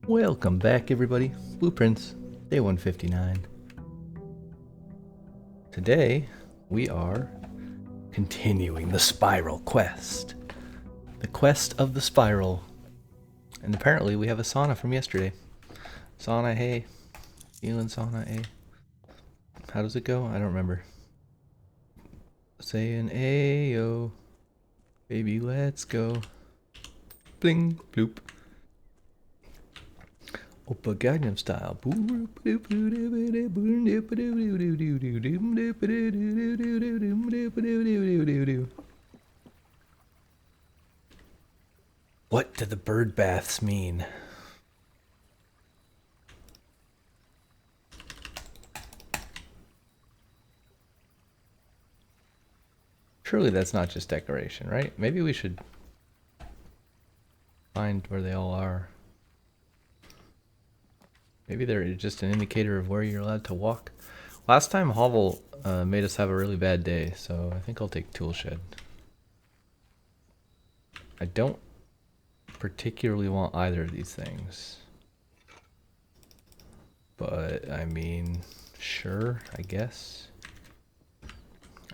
Welcome back, everybody. Blueprints, day 159. Today, we are continuing the spiral quest. The quest of the spiral. And apparently, we have a sauna from yesterday. Sauna, hey. Feeling sauna, hey. How does it go? I don't remember. Saying, ayo. Baby, let's go. Bling, bloop. Oppa Gangnam Style. What do the bird baths mean? Surely that's not just decoration, right? Maybe we should find where they all are. Maybe they're just an indicator of where you're allowed to walk. Last time Hovel made us have a really bad day, so I think I'll take Toolshed. I don't particularly want either of these things. But, I mean, sure, I guess.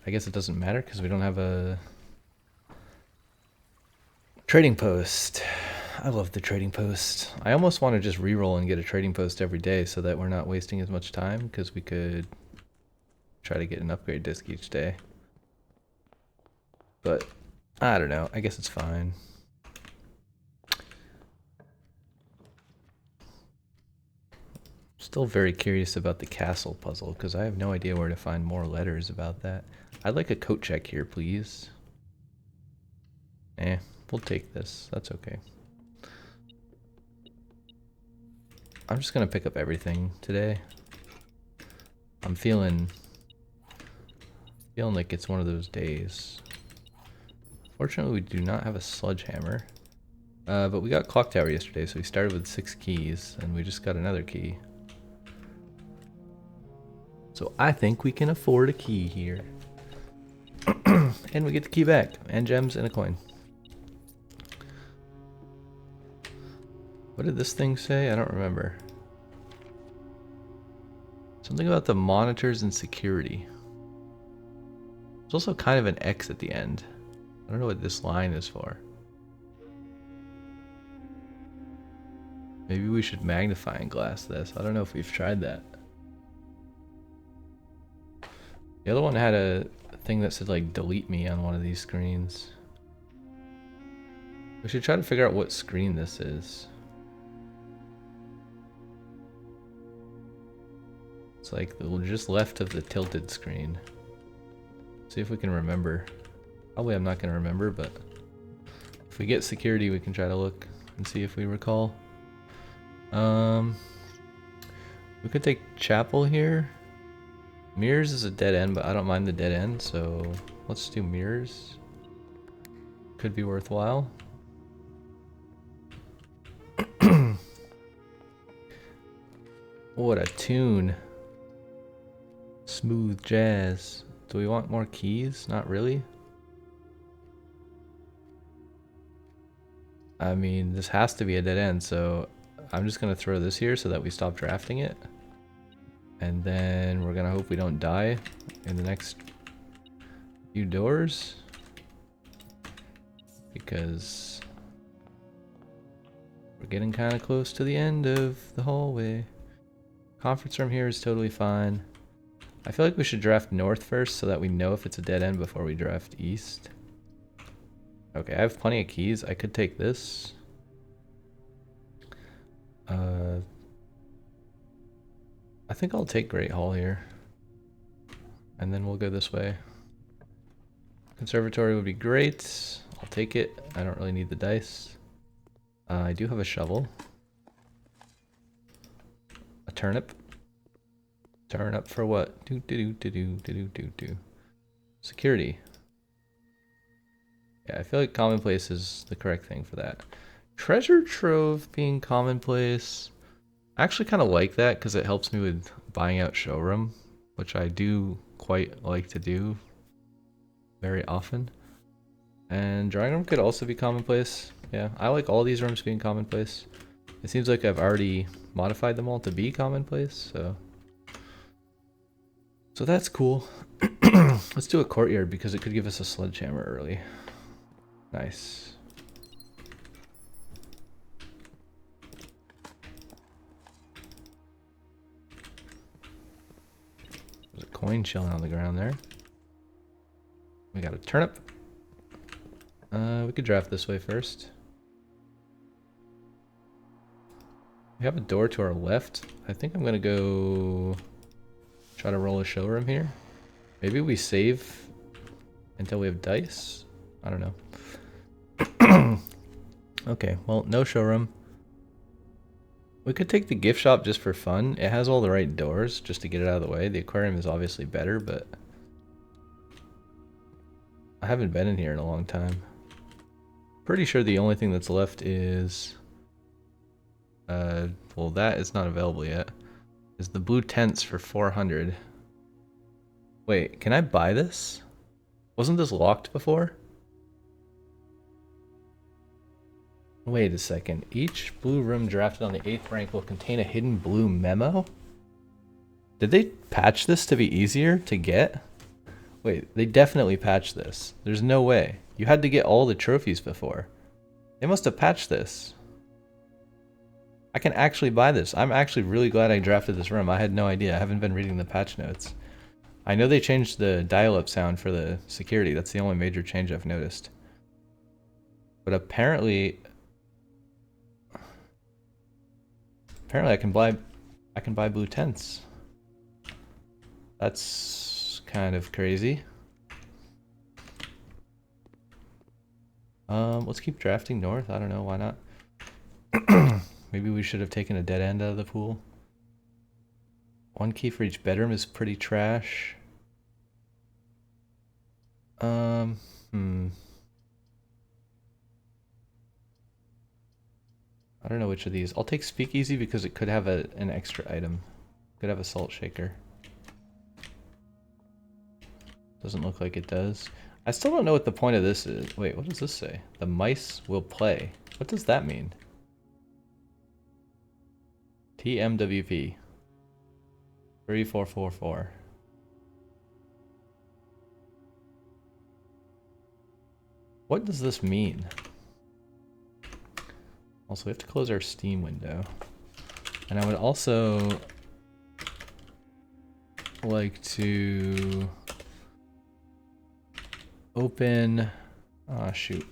I guess it doesn't matter because we don't have a trading post. I love the trading post. I almost want to just reroll and get a trading post every day so that we're not wasting as much time because we could try to get an upgrade disc each day. But, I don't know. I guess it's fine. Still very curious about the castle puzzle because I have no idea where to find more letters about that. I'd like a coat check here, please. We'll take this. That's okay. I'm just gonna pick up everything today. I'm feeling like it's one of those days. Fortunately, we do not have a sledgehammer. But we got clock tower yesterday, so we started with 6 keys, and we just got another key. So I think we can afford a key here. And we get the key back, and gems and a coin. What did this thing say? I don't remember. Something about the monitors and security. There's also kind of an X at the end. I don't know what this line is for. Maybe we should magnifying glass this. I don't know if we've tried that. The other one had a thing that said like delete me on one of these screens. We should try to figure out what screen this is. It's like just left of the tilted screen. See if we can remember. Probably I'm not going to remember, but if we get security, we can try to look and see if we recall. We could take chapel here. Mirrors is a dead end, but I don't mind the dead end, so let's do mirrors. Could be worthwhile. What a tune. Smooth jazz. Do we want more keys? Not really. I mean, this has to be a dead end, so I'm just gonna throw this here so that we stop drafting it. And then we're gonna hope we don't die in the next few doors. Because we're getting kind of close to the end of the hallway. Conference room here is totally fine. I feel like we should draft north first so that we know if it's a dead end before we draft east. Okay, I have plenty of keys. I could take this. I think I'll take Great Hall here. And then we'll go this way. Conservatory would be great. I'll take it. I don't really need the dice. I do have a shovel. A turnip. Turnip for what? Security. Yeah, I feel like commonplace is the correct thing for that. Treasure trove being commonplace. I actually kind of like that because it helps me with buying out showroom, which I do quite like to do very often. And drawing room could also be commonplace. Yeah, I like all these rooms being commonplace. It seems like I've already modified them all to be commonplace, so that's cool. Let's do a courtyard because it could give us a sledgehammer early. Nice. There's a coin chilling on the ground there. We got a turnip. We could draft this way first. We have a door to our left. I think I'm gonna go try to roll a showroom here. Maybe we save until we have dice? I don't know. Okay, well, no showroom. We could take the gift shop just for fun. It has all the right doors just to get it out of the way. The aquarium is obviously better, but I haven't been in here in a long time. Pretty sure the only thing that's left is well, that is not available yet. Is the blue tents for 400. Wait, can I buy this? Wasn't this locked before? Wait a second. Each blue room drafted on the 8th rank will contain a hidden blue memo? Did they patch this to be easier to get? Wait, they definitely patched this. There's no way. You had to get all the trophies before. They must have patched this. I can actually buy this. I'm actually really glad I drafted this room. I had no idea. I haven't been reading the patch notes. I know they changed the dial-up sound for the security. That's the only major change I've noticed. But apparently I can buy blue tents. That's kind of crazy. Let's keep drafting north. I don't know, why not? Maybe we should have taken a dead end out of the pool. 1 key for each bedroom is pretty trash. I don't know which of these. I'll take Speakeasy because it could have an extra item. Could have a salt shaker. Doesn't look like it does. I still don't know what the point of this is. Wait, what does this say? The mice will play. What does that mean? TMWP 3444. What does this mean? Also, we have to close our Steam window. And I would also like to open, oh shoot,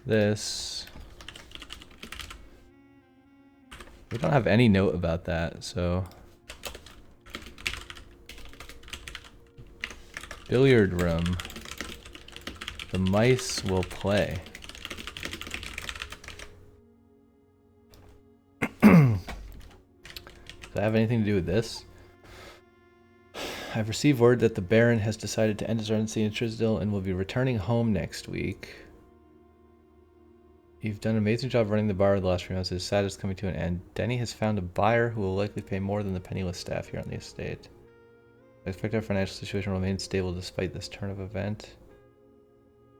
this. We don't have any note about that, so. Billiard room. The mice will play. Does that have anything to do with this? I've received word that the Baron has decided to end his residency in Trisdale and will be returning home next week. You've done an amazing job running the bar the last few months. His status is coming to an end. Denny has found a buyer who will likely pay more than the penniless staff here on the estate. I expect our financial situation will remain stable despite this turn of event.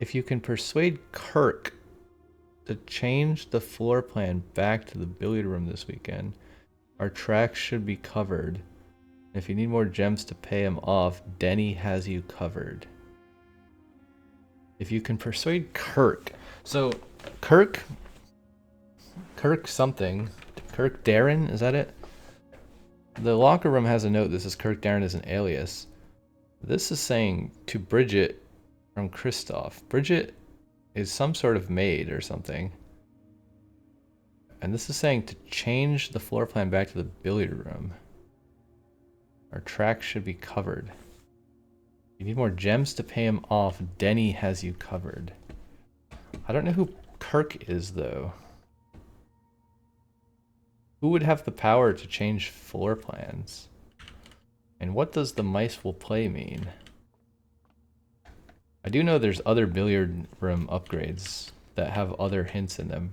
If you can persuade Kirk to change the floor plan back to the billiard room this weekend, our tracks should be covered. If you need more gems to pay him off, Denny has you covered. If you can persuade Kirk. So, Kirk something. Kirk Darren, is that it? The locker room has a note that says Kirk Darren is an alias. This is saying to Bridget from Christoph. Bridget is some sort of maid or something. And this is saying to change the floor plan back to the billiard room. Our tracks should be covered. You need more gems to pay him off. Denny has you covered. I don't know who Kirk is, though. Who would have the power to change floor plans? And what does the mice will play mean? I do know there's other billiard room upgrades that have other hints in them,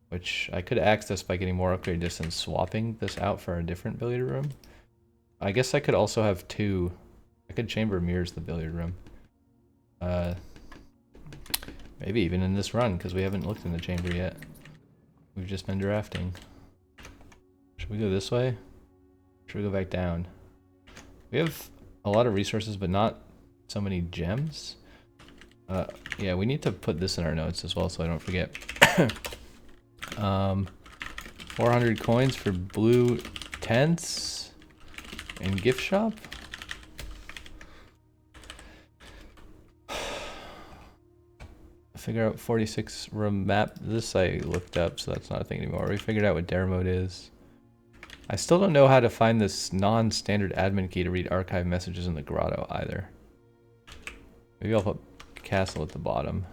which I could access by getting more upgrade distance, swapping this out for a different billiard room. I guess I could also have two. I could chamber mirrors the billiard room. Maybe even in this run, because we haven't looked in the chamber yet. We've just been drafting. Should we go this way? Should we go back down? We have a lot of resources, but not so many gems. Yeah, we need to put this in our notes as well, so I don't forget. 400 coins for blue tents and gift shop. Figure out 46 room map. This I looked up, so that's not a thing anymore. We figured out what dare mode is. I still don't know how to find this non-standard admin key to read archive messages in the grotto either. Maybe I'll put castle at the bottom.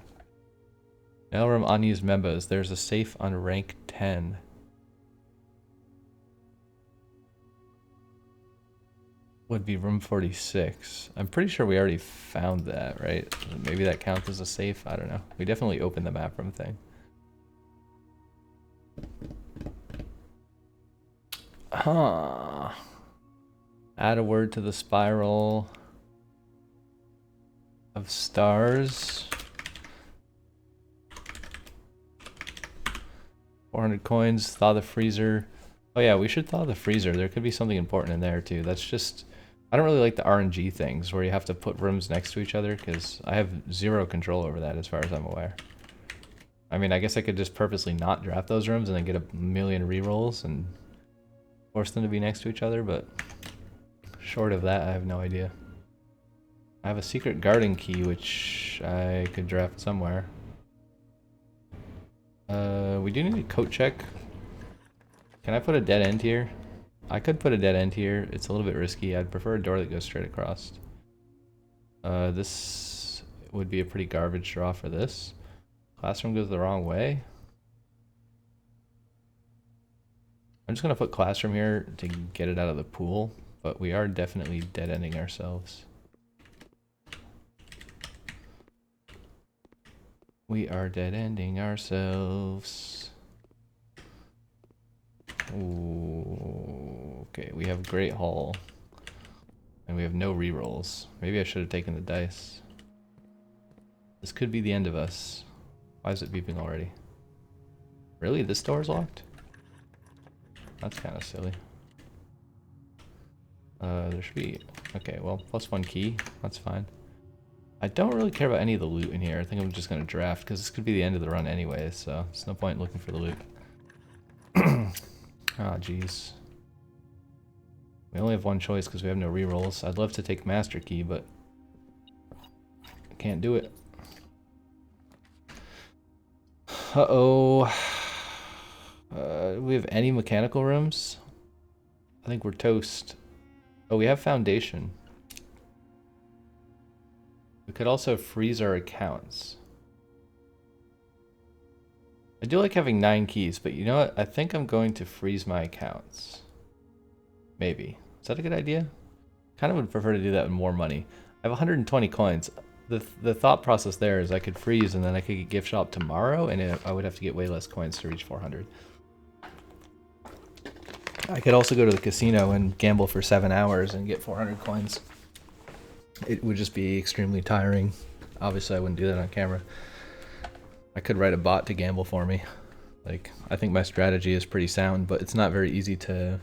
Mail room unused members. There's a safe on rank 10. Would be room 46. I'm pretty sure we already found that, right? Maybe that counts as a safe? I don't know. We definitely opened the map room thing. Huh. Add a word to the spiral of stars. 400 coins. Thaw the freezer. Oh yeah, we should thaw the freezer. There could be something important in there too. That's just... I don't really like the RNG things where you have to put rooms next to each other because I have zero control over that as far as I'm aware. I mean, I guess I could just purposely not draft those rooms and then get a million rerolls and force them to be next to each other, but short of that, I have no idea. I have a secret garden key, which I could draft somewhere. We do need a coat check. Can I put a dead end here? I could put a dead end here. It's a little bit risky. I'd prefer a door that goes straight across. This would be a pretty garbage draw for this. Classroom goes the wrong way. I'm just going to put classroom here to get it out of the pool, but we are definitely dead ending ourselves. We are dead ending ourselves. Ooh, okay, we have Great Hall. And we have no rerolls. Maybe I should have taken the dice. This could be the end of us. Why is it beeping already? Really? This door's locked? That's kind of silly. There should be... Okay, well, +1 key. That's fine. I don't really care about any of the loot in here. I think I'm just going to draft, because this could be the end of the run anyway, so there's no point looking for the loot. Ah, jeez. We only have one choice because we have no rerolls. I'd love to take Master Key, but I can't do it. Uh-oh. Do we have any mechanical rooms? I think we're toast. Oh, we have Foundation. We could also freeze our accounts. I do like having 9 keys, but you know what? I think I'm going to freeze my accounts. Maybe. Is that a good idea? Kind of would prefer to do that with more money. I have 120 coins. The thought process there is I could freeze and then I could get gift shop tomorrow and I would have to get way less coins to reach 400. I could also go to the casino and gamble for 7 hours and get 400 coins. It would just be extremely tiring. Obviously I wouldn't do that on camera. I could write a bot to gamble for me. Like, I think my strategy is pretty sound, but it's not very easy to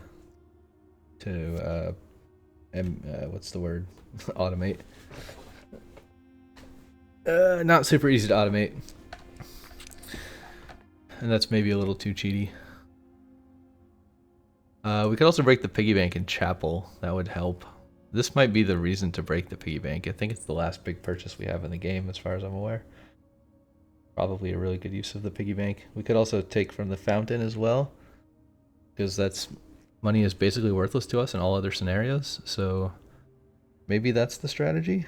what's the word? Automate. Not super easy to automate. And that's maybe a little too cheaty. We could also break the piggy bank in chapel. That would help. This might be the reason to break the piggy bank. I think it's the last big purchase we have in the game as far as I'm aware. Probably a really good use of the piggy bank. We could also take from the fountain as well, because that's money is basically worthless to us in all other scenarios. So maybe that's the strategy.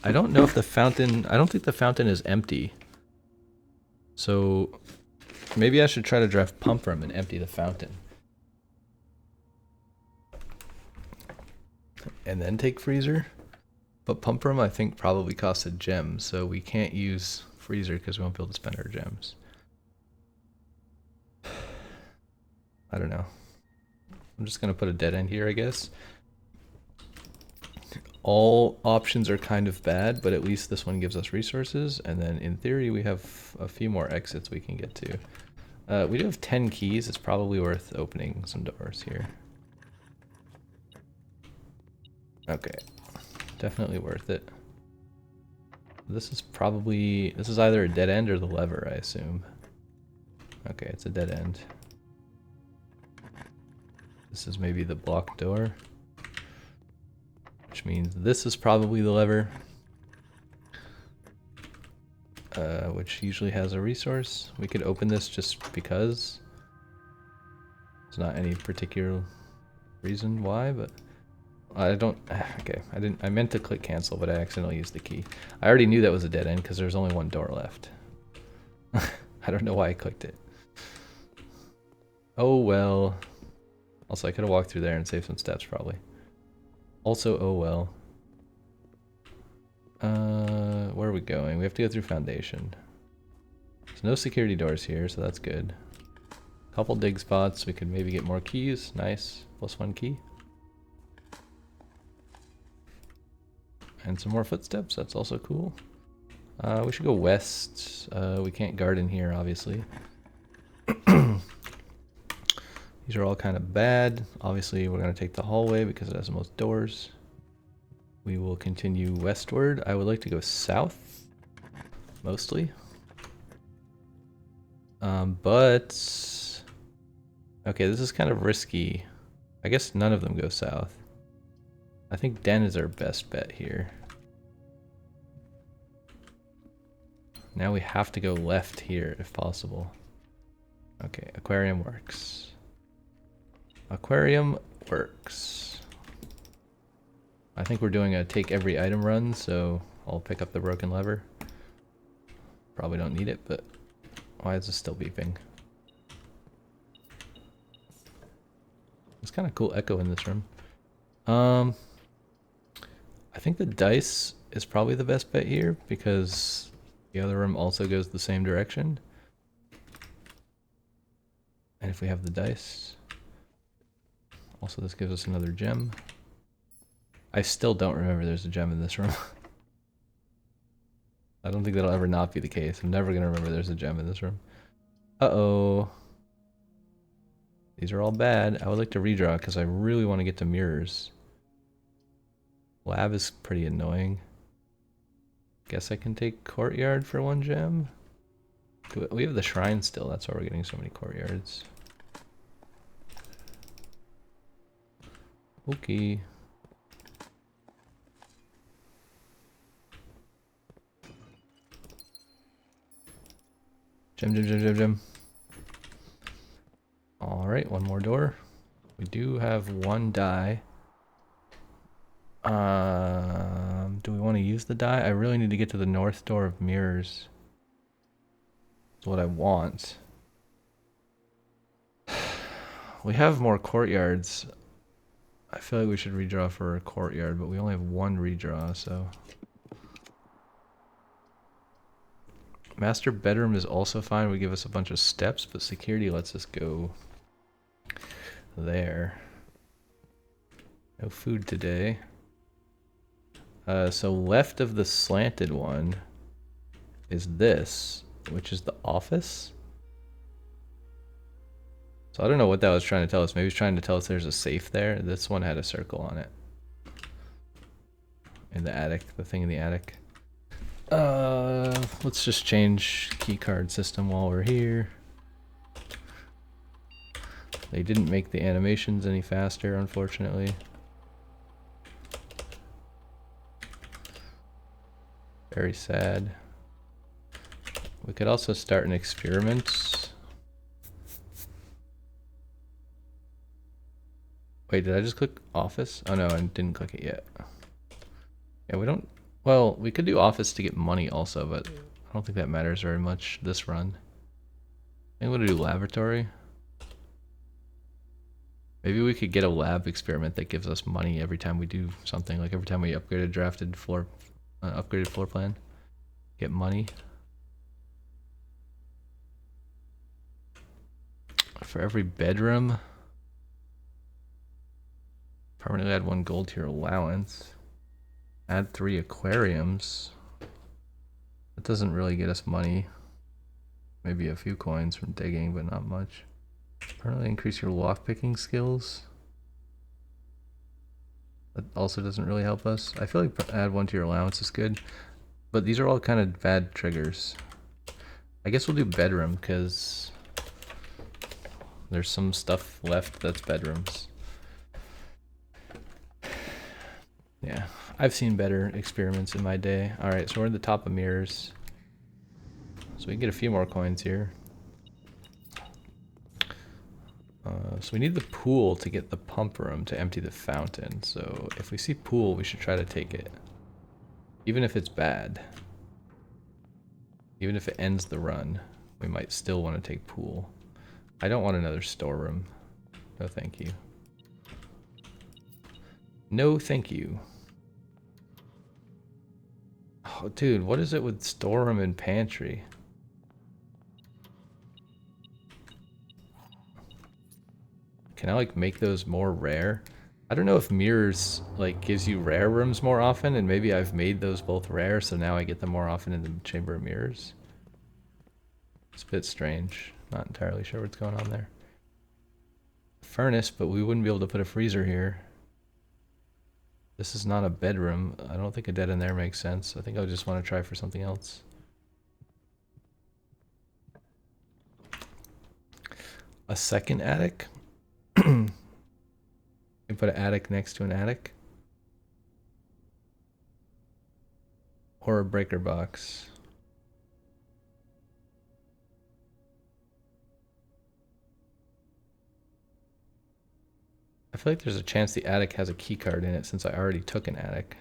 I don't know if the fountain... I don't think the fountain is empty. So maybe I should try to draft pump room and empty the fountain. And then take freezer. But pump room I think probably costs a gem, so we can't use freezer because we won't be able to spend our gems. I don't know. I'm just gonna put a dead end here, I guess. all options are kind of bad, but at least this one gives us resources, and then in theory we have a few more exits we can get to. We do have 10 keys. It's probably worth opening some doors here. Okay, definitely worth it. This is either a dead end or the lever, I assume. Okay, it's a dead end. This is maybe the blocked door, which means this is probably the lever, which usually has a resource. We could open this just because. There's not any particular reason why, but I don't. Okay, I meant to click cancel, but I accidentally used the key. I already knew that was a dead end because there's only one door left. I don't know why I clicked it. Oh well. Also, I could have walked through there and saved some steps, probably. Also, oh well. Where are we going? We have to go through foundation. There's no security doors here, so that's good. Couple dig spots. We could maybe get more keys. Nice. +1 key. And some more footsteps. That's also cool. We should go west. We can't garden here, obviously. These are all kind of bad. Obviously, we're going to take the hallway because it has the most doors. We will continue westward. I would like to go south, mostly. But... okay, this is kind of risky. I guess none of them go south. I think Den is our best bet here. Now we have to go left here, if possible. Okay, aquarium works. Aquarium works. I think we're doing a take every item run, so I'll pick up the broken lever. Probably don't need it, but why is this still beeping? There's kind of cool echo in this room. I think the dice is probably the best bet here because the other room also goes the same direction. And if we have the dice... also, this gives us another gem. I still don't remember there's a gem in this room. I don't think that'll ever not be the case. I'm never going to remember there's a gem in this room. Uh-oh. These are all bad. I would like to redraw because I really want to get to mirrors. Lab is pretty annoying. Guess I can take courtyard for 1 gem. We have the shrine still. That's why we're getting so many courtyards. Okay. Gem. Alright, 1 more door. We do have 1 die. Do we want to use the die? I really need to get to the north door of mirrors. That's what I want. We have more courtyards. I feel like we should redraw for a courtyard, but we only have 1 redraw, so... master bedroom is also fine. We give us a bunch of steps, but security lets us go there. No food today. So left of the slanted one is this, which is the office. So I don't know what that was trying to tell us. Maybe it's trying to tell us there's a safe there. This one had a circle on it. In the attic, the thing in the attic. Let's just change keycard system while we're here. They didn't make the animations any faster, unfortunately. Very sad. We could also start an experiment. Wait, did I just click office? Oh no, I didn't click it yet. Yeah, we don't... well, we could do office to get money also, but I don't think that matters very much this run. I think I'm gonna do laboratory. Maybe we could get a lab experiment that gives us money every time we do something, like every time we upgrade a drafted floor, upgraded floor plan. Get money. For every bedroom. Permanently add 1 gold to your allowance. Add 3 aquariums. That doesn't really get us money. Maybe a few coins from digging, but not much. Permanently increase your lockpicking skills. That also doesn't really help us. I feel like add 1 to your allowance is good. But these are all kind of bad triggers. I guess we'll do bedroom, because there's some stuff left that's bedrooms. Yeah, I've seen better experiments in my day. Alright, so we're at the top of mirrors. So we can get a few more coins here. So we need the pool to get the pump room to empty the fountain. So if we see pool, we should try to take it. Even if it's bad. Even if it ends the run, we might still want to take pool. I don't want another storeroom. No thank you. No thank you. Oh dude, what is it with storeroom and pantry? Can I like make those more rare? I don't know if mirrors like gives you rare rooms more often, and maybe I've made those both rare, so now I get them more often in the chamber of mirrors. It's a bit strange. Not entirely sure what's going on there. Furnace, but we wouldn't be able to put a freezer here. This is not a bedroom. I don't think a dead in there makes sense. I think I would just want to try for something else. A second attic? You put an attic next to an attic? Or a breaker box? I feel like there's a chance the attic has a key card in it since I already took an attic.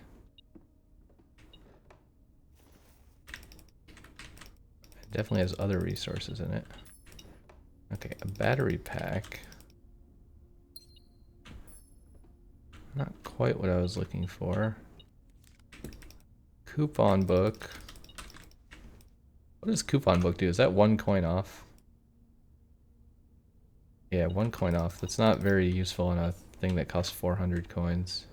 It definitely has other resources in it. Okay, a battery pack. Not quite what I was looking for. Coupon book. What does coupon book do? Is that 1 coin off? Yeah, 1 coin off. That's not very useful on a thing that costs 400 coins.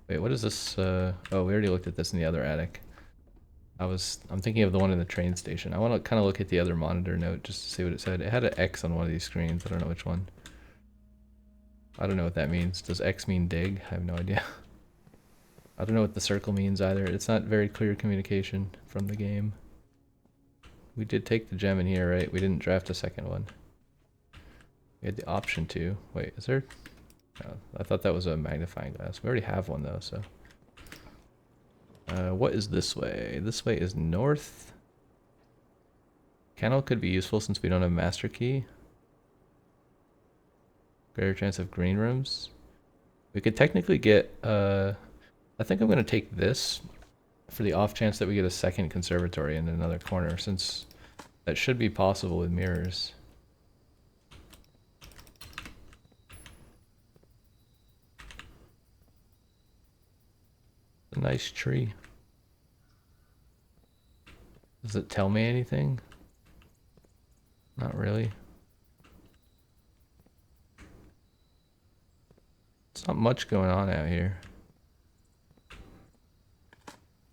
Wait, what is this? Oh, we already looked at this in the other attic. I'm thinking of the one in the train station. I want to kind of look at the other monitor note just to see what it said. It had an X on one of these screens. I don't know which one. I don't know what that means. Does X mean dig? I have no idea. I don't know what the circle means either. It's not very clear communication from the game. We did take the gem in here, right? We didn't draft a second one. We had the option to. Wait, is there? Oh, I thought that was a magnifying glass. We already have one though, so. What is this way? This way is north. Kennel could be useful since we don't have master key. Greater chance of green rooms. We could technically get, I think I'm going to take this for the off chance that we get a second conservatory in another corner, since that should be possible with mirrors. A nice tree. Does it tell me anything? Not really. There's not much going on out here.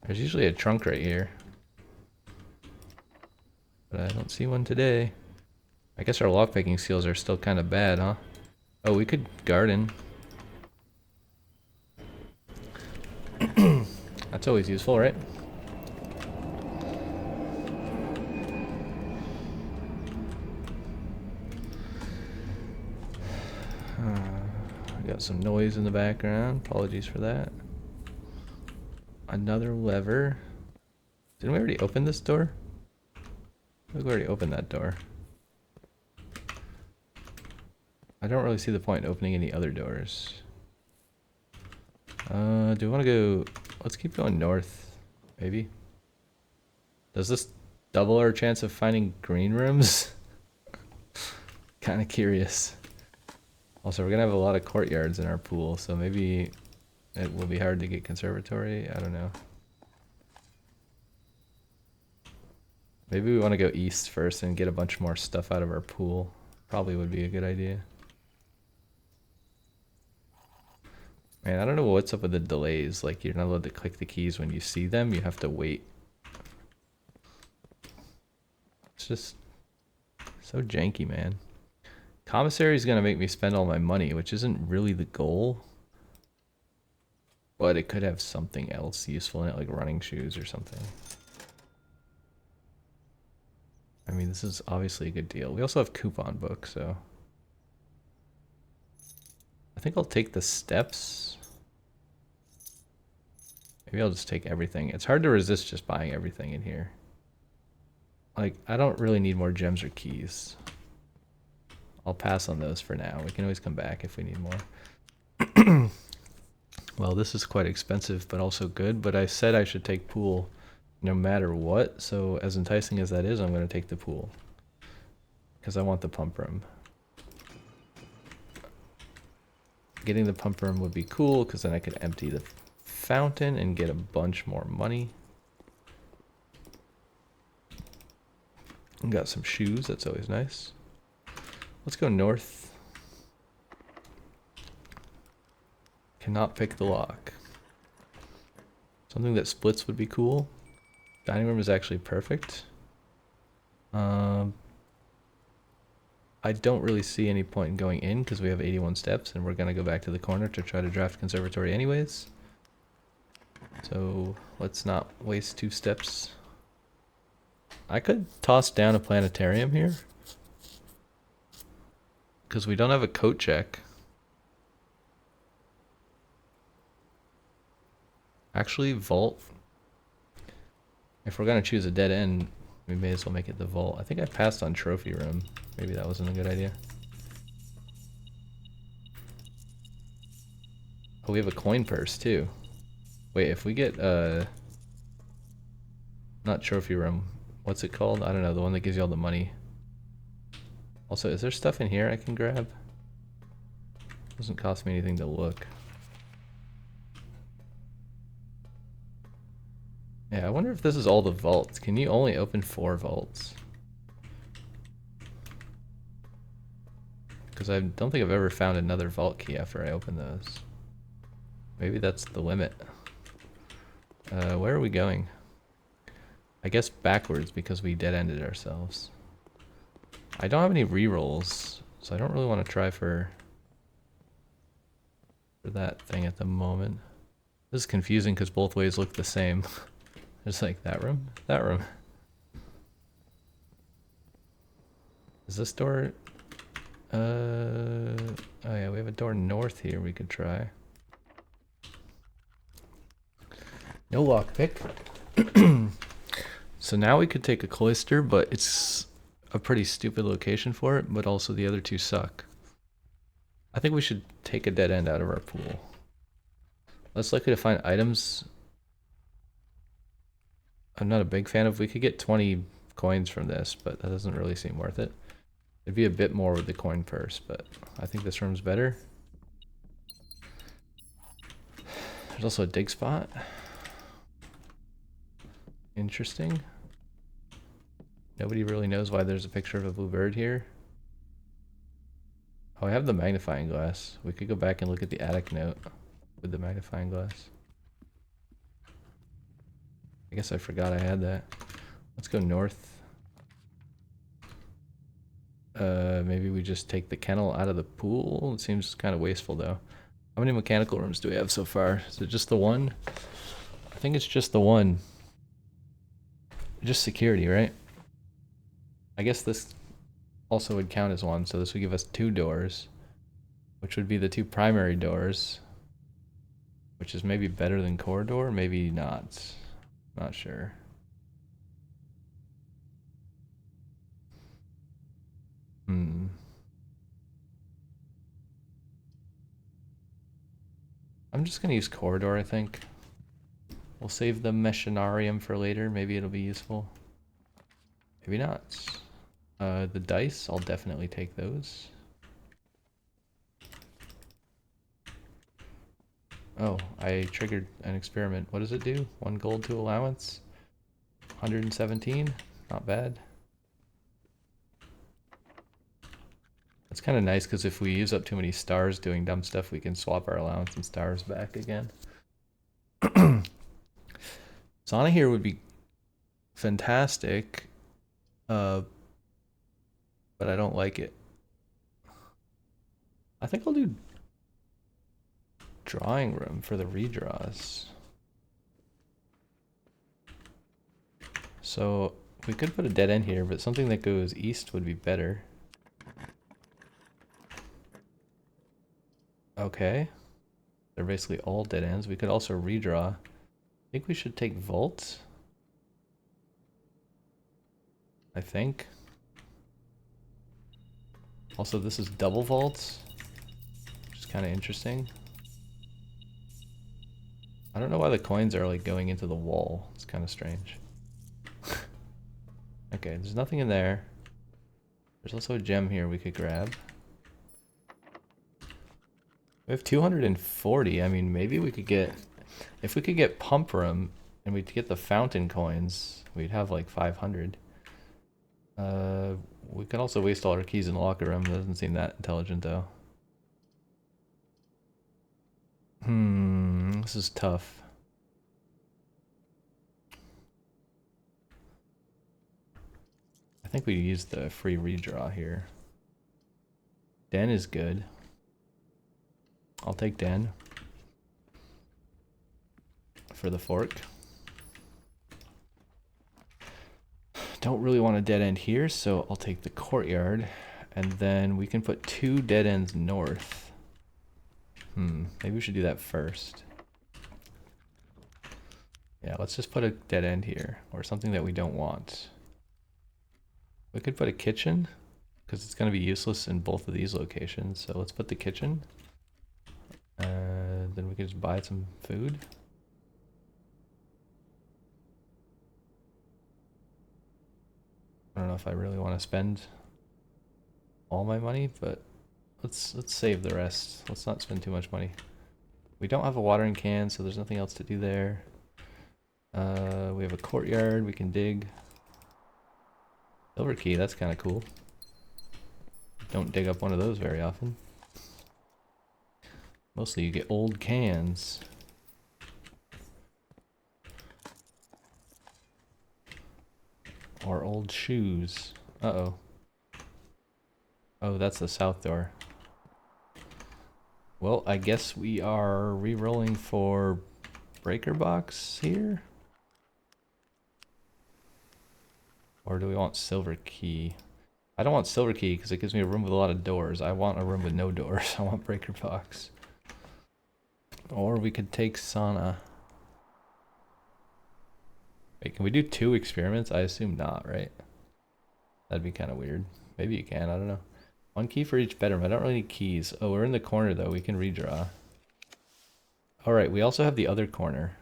There's usually a trunk right here. But I don't see one today. I guess our lockpicking skills are still kind of bad, huh? Oh, we could garden. That's always useful, right? I got some noise in the background. Apologies for that. Another lever. Didn't we already open this door? I think we already opened that door. I don't really see the point in opening any other doors. Do we want to go... Let's keep going north, maybe. Does this double our chance of finding green rooms? Kind of curious. Also, we're going to have a lot of courtyards in our pool, so maybe it will be hard to get conservatory. I don't know. Maybe we want to go east first and get a bunch more stuff out of our pool. Probably would be a good idea. Man, I don't know what's up with the delays. Like, you're not allowed to click the keys when you see them. You have to wait. It's just so janky, man. Commissary is going to make me spend all my money, which isn't really the goal. But it could have something else useful in it, like running shoes or something. I mean, this is obviously a good deal. We also have coupon book, so... I think I'll take the steps. Maybe I'll just take everything. It's hard to resist just buying everything in here. Like, I don't really need more gems or keys. I'll pass on those for now. We can always come back if we need more. Well, this is quite expensive, but also good. But I said I should take pool no matter what. So as enticing as that is, I'm going to take the pool. Because I want the pump room. Getting the pump room would be cool, because then I could empty the fountain and get a bunch more money. Got some shoes, that's always nice. Let's go north. Cannot pick the lock. Something that splits would be cool. Dining room is actually perfect. I don't really see any point in going in because we have 81 steps and we're going to go back to the corner to try to draft conservatory anyways. So let's not waste 2 steps. I could toss down a planetarium here because we don't have a coat check. Actually, vault. If we're going to choose a dead end, we may as well make it the vault. I think I passed on trophy room. Maybe that wasn't a good idea. Oh, we have a coin purse too. Wait, if we get not trophy room, what's it called? I don't know, the one that gives you all the money. Also, is there stuff in here I can grab? Doesn't cost me anything to look. Yeah, I wonder if this is all the vaults. Can you only open 4 vaults? Because I don't think I've ever found another vault key after I open those. Maybe that's the limit. Where are we going? I guess backwards because we dead-ended ourselves. I don't have any rerolls, so I don't really want to try for that thing at the moment. This is confusing because both ways look the same. Just like that room, that room. Is this door? Oh yeah, we have a door north here we could try. No lockpick. So now we could take a cloister, but it's a pretty stupid location for it, but also the other 2 suck. I think we should take a dead end out of our pool. Less likely to find items. I'm not a big fan of. We could get 20 coins from this, but that doesn't really seem worth it. It'd be a bit more with the coin purse, but I think this room's better. There's also a dig spot. Interesting. Nobody really knows why there's a picture of a blue bird here. Oh, I have the magnifying glass. We could go back and look at the attic note with the magnifying glass. I guess I forgot I had that. Let's go north. Maybe we just take the kennel out of the pool. It seems kind of wasteful though. How many mechanical rooms do we have so far? Is it just the one? I think it's just the one. Just security, right? I guess this also would count as one, so this would give us 2 doors, which would be the 2 primary doors, which is maybe better than corridor, maybe not. Not sure. I'm just gonna use corridor, I think. We'll save the machinarium for later. Maybe it'll be useful. Maybe not. The dice, I'll definitely take those. Oh, I triggered an experiment. What does it do? 1 gold to allowance. 117. Not bad. It's kind of nice because if we use up too many stars doing dumb stuff, we can swap our allowance and stars back again. Sauna here would be fantastic, but I don't like it. I think I'll do drawing room for the redraws. So we could put a dead end here, but something that goes east would be better. Okay. They're basically all dead ends. We could also redraw. I think we should take vaults. I think. Also, this is double vaults, which is kind of interesting. I don't know why the coins are like going into the wall. It's kind of strange. Okay, there's nothing in there. There's also a gem here we could grab. We have 240. I mean, maybe we could get... If we could get pump room and we'd get the fountain coins, we'd have like 500. We could also waste all our keys in the locker room. That doesn't seem that intelligent though. This is tough. I think we use the free redraw here. Den is good. I'll take Den for the fork. Don't really want a dead end here, so I'll take the courtyard, and then we can put 2 dead ends north. Maybe we should do that first. Yeah, let's just put a dead end here, or something that we don't want. We could put a kitchen, because it's going to be useless in both of these locations, so let's put the kitchen. Then we can just buy some food. I don't know if I really want to spend all my money, but let's save the rest. Let's not spend too much money. We don't have a watering can, so there's nothing else to do there. We have a courtyard we can dig. Silver key, that's kind of cool. Don't dig up one of those very often. Mostly you get old cans. Or old shoes. Uh-oh. Oh, that's the south door. Well, I guess we are re-rolling for breaker box here? Or do we want silver key? I don't want silver key because it gives me a room with a lot of doors. I want a room with no doors. I want breaker box. Or we could take sauna. Wait, can we do 2 experiments? I assume not, right? That'd be kind of weird. Maybe you can, I don't know. 1 key for each bedroom. I don't really need keys. Oh, we're in the corner though. We can redraw. Alright, we also have the other corner.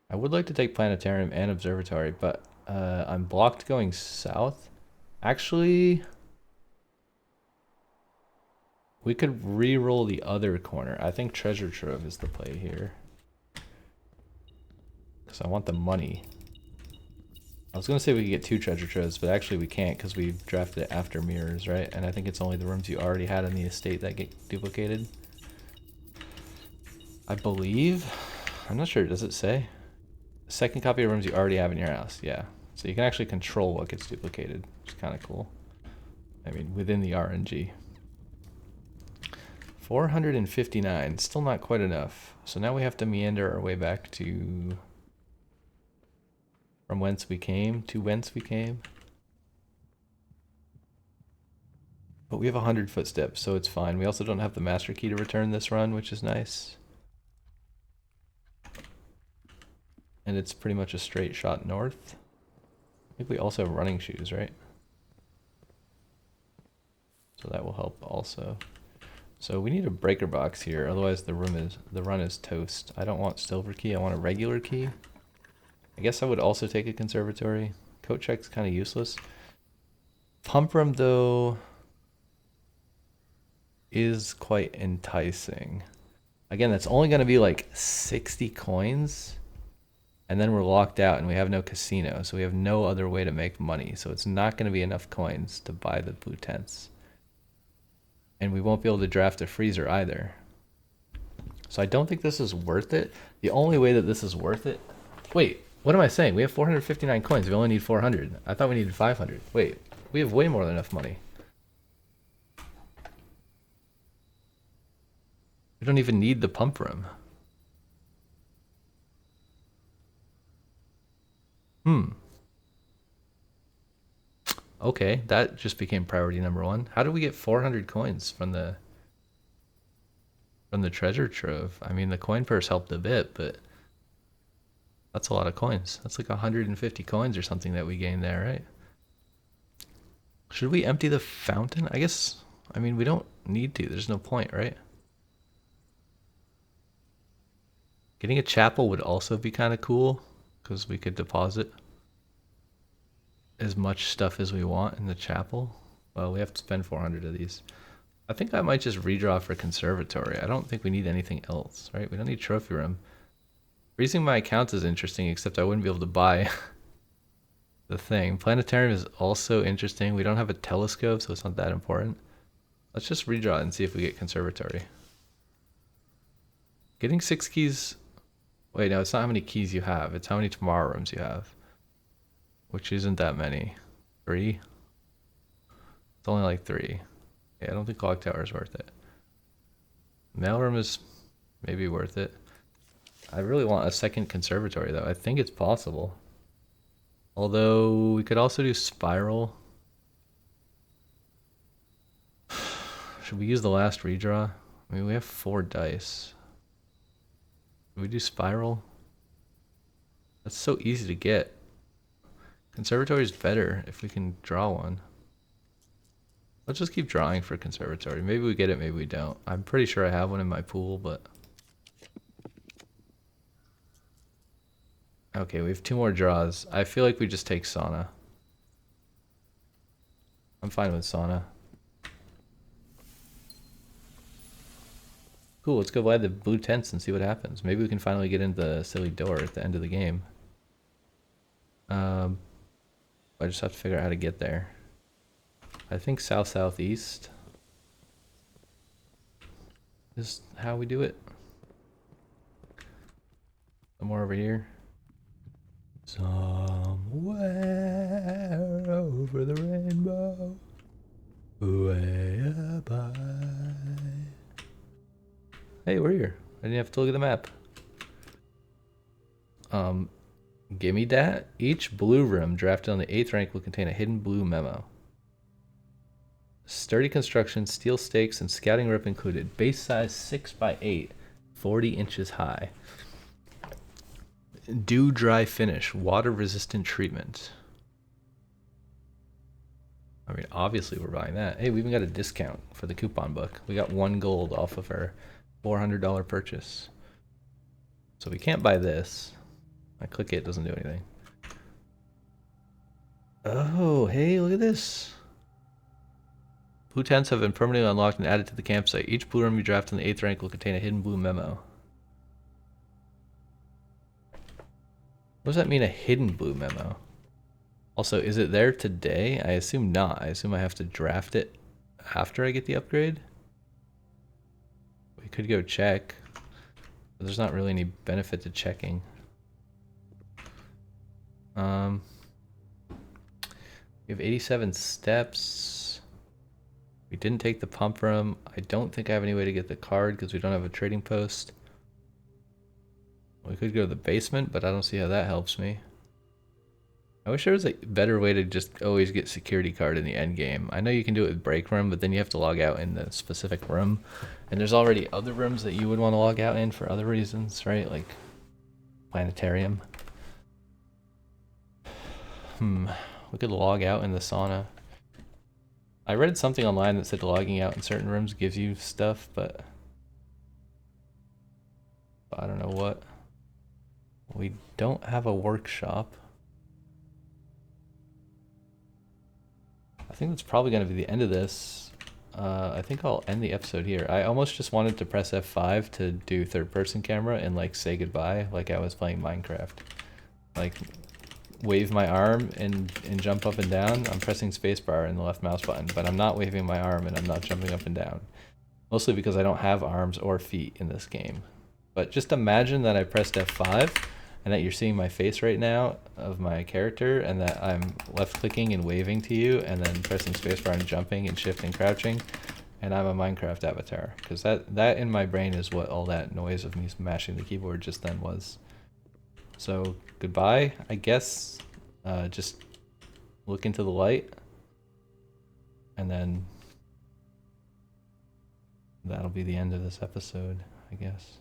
I would like to take planetarium and observatory, but I'm blocked going south. Actually, we could re-roll the other corner. I think treasure trove is the play here. Because I want the money. I was going to say we could get 2 treasure troves, but actually we can't because we drafted it after mirrors, right? And I think it's only the rooms you already had in the estate that get duplicated. I believe. I'm not sure. Does it say? Second copy of rooms you already have in your house. Yeah. So you can actually control what gets duplicated, which is kind of cool. I mean, within the RNG. 459. Still not quite enough. So now we have to meander our way back to... From whence we came, to whence we came. But we have 100 footsteps, so it's fine. We also don't have the master key to return this run, which is nice. And it's pretty much a straight shot north. I think we also have running shoes, right? So that will help also. So we need a breaker box here, otherwise the run is toast. I don't want silver key, I want a regular key. I guess I would also take a conservatory. Coat check's kind of useless. Pump room though is quite enticing. Again, that's only going to be like 60 coins. And then we're locked out and we have no casino, so we have no other way to make money. So it's not going to be enough coins to buy the blue tents. And we won't be able to draft a freezer either. So I don't think this is worth it. The only way that this is worth it... Wait, what am I saying? We have 459 coins. We only need 400. I thought we needed 500. Wait, we have way more than enough money. We don't even need the pump room. Okay, that just became priority number one. How do we get 400 coins from the treasure trove? I mean, the coin purse helped a bit, but that's a lot of coins. That's like 150 coins or something that we gained there, right? Should we empty the fountain? I guess, I mean, we don't need to. There's no point, right? Getting a chapel would also be kind of cool because we could deposit as much stuff as we want in the chapel. Well, we have to spend 400 of these. I think I might just redraw for conservatory. I don't think we need anything else, right? We don't need trophy room. Freezing my accounts is interesting, except I wouldn't be able to buy the thing. Planetarium is also interesting. We don't have a telescope, so it's not that important. Let's just redraw it and see if we get conservatory. Getting 6 keys... Wait, no, it's not how many keys you have. It's how many tomorrow rooms you have. Which isn't that many. 3? It's only like 3. Yeah, I don't think clock tower is worth it. Mailroom is maybe worth it. I really want a second conservatory though. I think it's possible. Although we could also do spiral. Should we use the last redraw? I mean, we have 4 dice. Should we do spiral? That's so easy to get. Conservatory is better if we can draw one. Let's just keep drawing for conservatory. Maybe we get it, maybe we don't. I'm pretty sure I have one in my pool, but... Okay, we have 2 more draws. I feel like we just take sauna. I'm fine with sauna. Cool, let's go buy the blue tents and see what happens. Maybe we can finally get into the silly door at the end of the game. I just have to figure out how to get there. I think south-southeast is how we do it. Somewhere over here. Somewhere over the rainbow, way up high. Hey, we're here. I didn't have to look at the map. Gimme that. Each blue room drafted on the 8th rank will contain a hidden blue memo. Sturdy construction, steel stakes, and scouting rope included. Base size 6x8, 40 inches high. Dew dry finish, water resistant treatment. I mean, obviously we're buying that. Hey, we even got a discount for the coupon book. We got 1 gold off of our $400 purchase. So we can't buy this. I click it, doesn't do anything. Oh, hey, look at this. Blue tents have been permanently unlocked and added to the campsite. Each blue room you draft in the 8th rank will contain a hidden blue memo. What does that mean, a hidden blue memo? Also, is it there today? I assume not. I assume I have to draft it after I get the upgrade. We could go check, but there's not really any benefit to checking. We have 87 steps. We didn't take the pump room. I don't think I have any way to get the card because we don't have a trading post. We could go to the basement, but I don't see how that helps me. I wish there was a better way to just always get security card in the end game. I know you can do it with break room, but then you have to log out in the specific room. And there's already other rooms that you would want to log out in for other reasons, right? Like planetarium. We could log out in the sauna. I read something online that said logging out in certain rooms gives you stuff, but I don't know what. We don't have a workshop. I think that's probably going to be the end of this. I think I'll end the episode here. I almost just wanted to press F5 to do third-person camera and like say goodbye like I was playing Minecraft. like wave my arm and jump up and down, I'm pressing spacebar and the left mouse button, but I'm not waving my arm and I'm not jumping up and down. Mostly because I don't have arms or feet in this game. But just imagine that I pressed F5 and that you're seeing my face right now of my character, and that I'm left clicking and waving to you and then pressing spacebar and jumping and shift and crouching, and I'm a Minecraft avatar. Because that in my brain is what all that noise of me smashing the keyboard just then was. So goodbye, I guess. Just look into the light, and then that'll be the end of this episode, I guess.